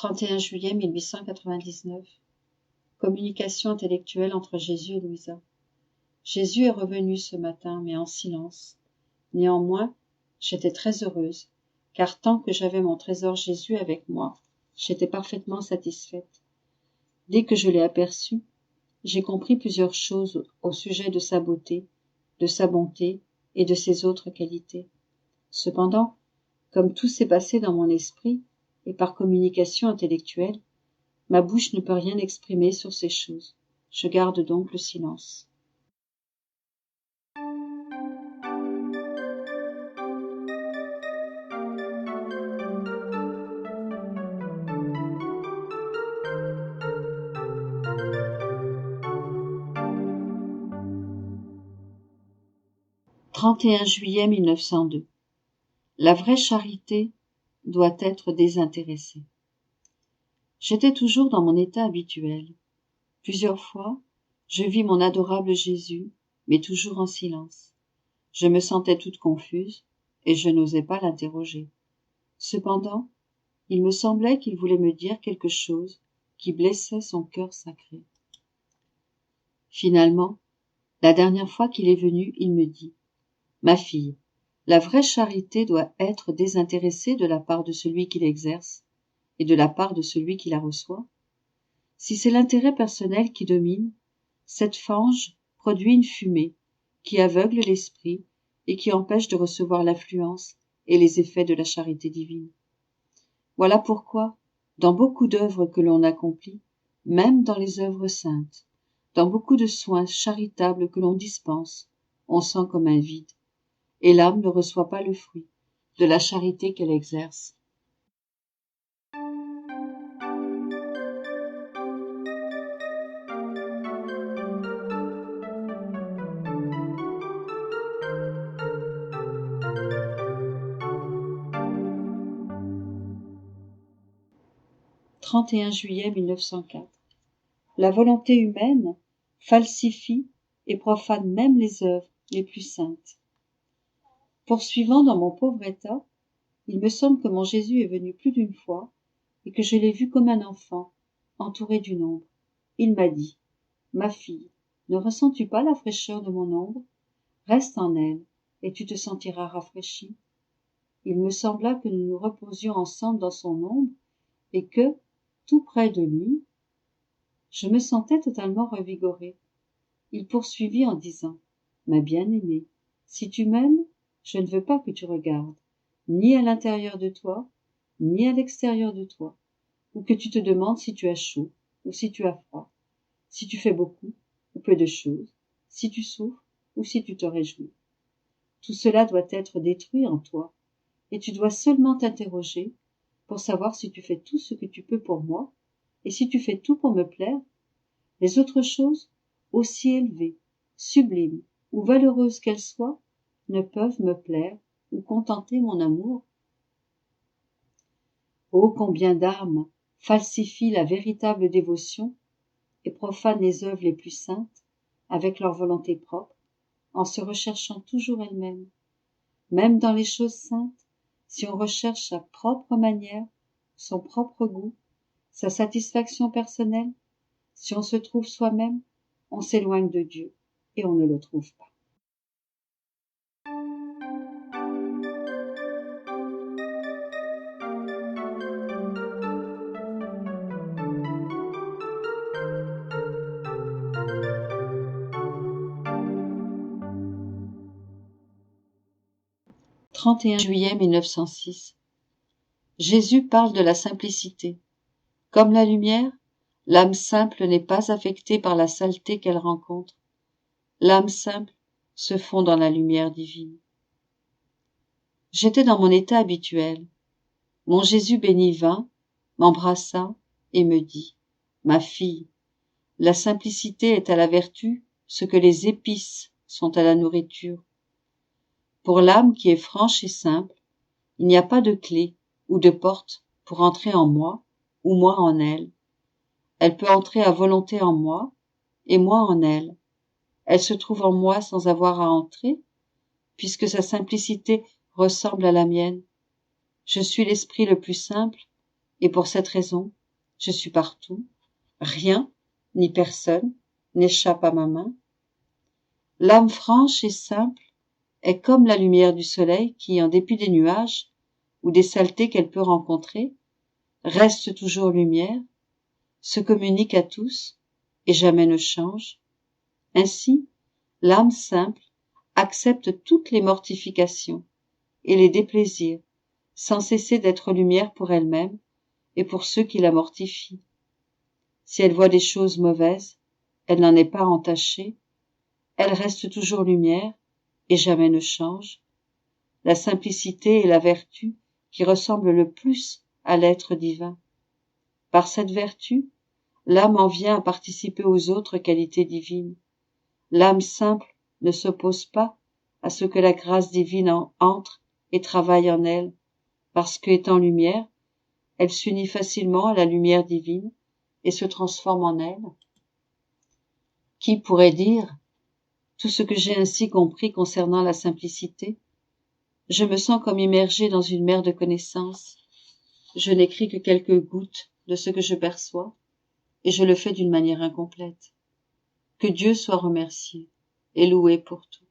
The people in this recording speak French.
31 juillet 1899. Communication intellectuelle entre Jésus et Louisa. Jésus est revenu ce matin, mais en silence. Néanmoins, j'étais très heureuse, car tant que j'avais mon trésor Jésus avec moi, j'étais parfaitement satisfaite. Dès que je l'ai aperçu, j'ai compris plusieurs choses au sujet de sa beauté, de sa bonté et de ses autres qualités. Cependant, comme tout s'est passé dans mon esprit, et par communication intellectuelle, ma bouche ne peut rien exprimer sur ces choses. Je garde donc le silence. « 31 juillet 1902. La vraie charité doit être désintéressée. J'étais toujours dans mon état habituel. Plusieurs fois, je vis mon adorable Jésus, mais toujours en silence. Je me sentais toute confuse, et je n'osais pas l'interroger. Cependant, il me semblait qu'il voulait me dire quelque chose qui blessait son cœur sacré. Finalement, la dernière fois qu'il est venu, il me dit : « Ma fille, la vraie charité doit être désintéressée de la part de celui qui l'exerce et de la part de celui qui la reçoit. Si c'est l'intérêt personnel qui domine, cette fange produit une fumée qui aveugle l'esprit et qui empêche de recevoir l'influence et les effets de la charité divine. Voilà pourquoi, dans beaucoup d'œuvres que l'on accomplit, même dans les œuvres saintes, dans beaucoup de soins charitables que l'on dispense, on sent comme un vide, et l'âme ne reçoit pas le fruit de la charité qu'elle exerce. « 31 juillet 1904. La volonté humaine falsifie et profane même les œuvres les plus saintes. Poursuivant dans mon pauvre état, il me semble que mon Jésus est venu plus d'une fois et que je l'ai vu comme un enfant, entouré d'une ombre. Il m'a dit : « Ma fille, ne ressens-tu pas la fraîcheur de mon ombre ? Reste en elle, et tu te sentiras rafraîchie. » Il me sembla que nous nous reposions ensemble dans son ombre, et que, tout près de lui, je me sentais totalement revigorée. Il poursuivit en disant : « Ma bien-aimée, si tu m'aimes, je ne veux pas que tu regardes, ni à l'intérieur de toi, ni à l'extérieur de toi, ou que tu te demandes si tu as chaud ou si tu as froid, si tu fais beaucoup ou peu de choses, si tu souffres ou si tu te réjouis. Tout cela doit être détruit en toi, et tu dois seulement t'interroger pour savoir si tu fais tout ce que tu peux pour moi, et si tu fais tout pour me plaire. Les autres choses, aussi élevées, sublimes ou valeureuses qu'elles soient, ne peuvent me plaire ou contenter mon amour. Oh, combien d'âmes falsifient la véritable dévotion et profanent les œuvres les plus saintes avec leur volonté propre, en se recherchant toujours elles-mêmes. Même dans les choses saintes, si on recherche sa propre manière, son propre goût, sa satisfaction personnelle, si on se trouve soi-même, on s'éloigne de Dieu et on ne le trouve pas. « 31 juillet 1906. Jésus parle de la simplicité. Comme la lumière, l'âme simple n'est pas affectée par la saleté qu'elle rencontre. L'âme simple se fond dans la lumière divine. J'étais dans mon état habituel. Mon Jésus béni vint, m'embrassa et me dit : « Ma fille, la simplicité est à la vertu ce que les épices sont à la nourriture. Pour l'âme qui est franche et simple, il n'y a pas de clé ou de porte pour entrer en moi ou moi en elle. Elle peut entrer à volonté en moi et moi en elle. Elle se trouve en moi sans avoir à entrer, puisque sa simplicité ressemble à la mienne. Je suis l'esprit le plus simple et pour cette raison, je suis partout. Rien, ni personne, n'échappe à ma main. L'âme franche et simple est comme la lumière du soleil qui, en dépit des nuages ou des saletés qu'elle peut rencontrer, reste toujours lumière, se communique à tous et jamais ne change. Ainsi, l'âme simple accepte toutes les mortifications et les déplaisirs, sans cesser d'être lumière pour elle-même et pour ceux qui la mortifient. Si elle voit des choses mauvaises, elle n'en est pas entachée, elle reste toujours lumière et jamais ne change. La simplicité est la vertu qui ressemble le plus à l'être divin. Par cette vertu, l'âme en vient à participer aux autres qualités divines. L'âme simple ne s'oppose pas à ce que la grâce divine entre et travaille en elle, parce qu'étant lumière, elle s'unit facilement à la lumière divine et se transforme en elle. Qui pourrait dire tout ce que j'ai ainsi compris concernant la simplicité? Je me sens comme immergée dans une mer de connaissances. Je n'écris que quelques gouttes de ce que je perçois, et je le fais d'une manière incomplète. Que Dieu soit remercié et loué pour tout.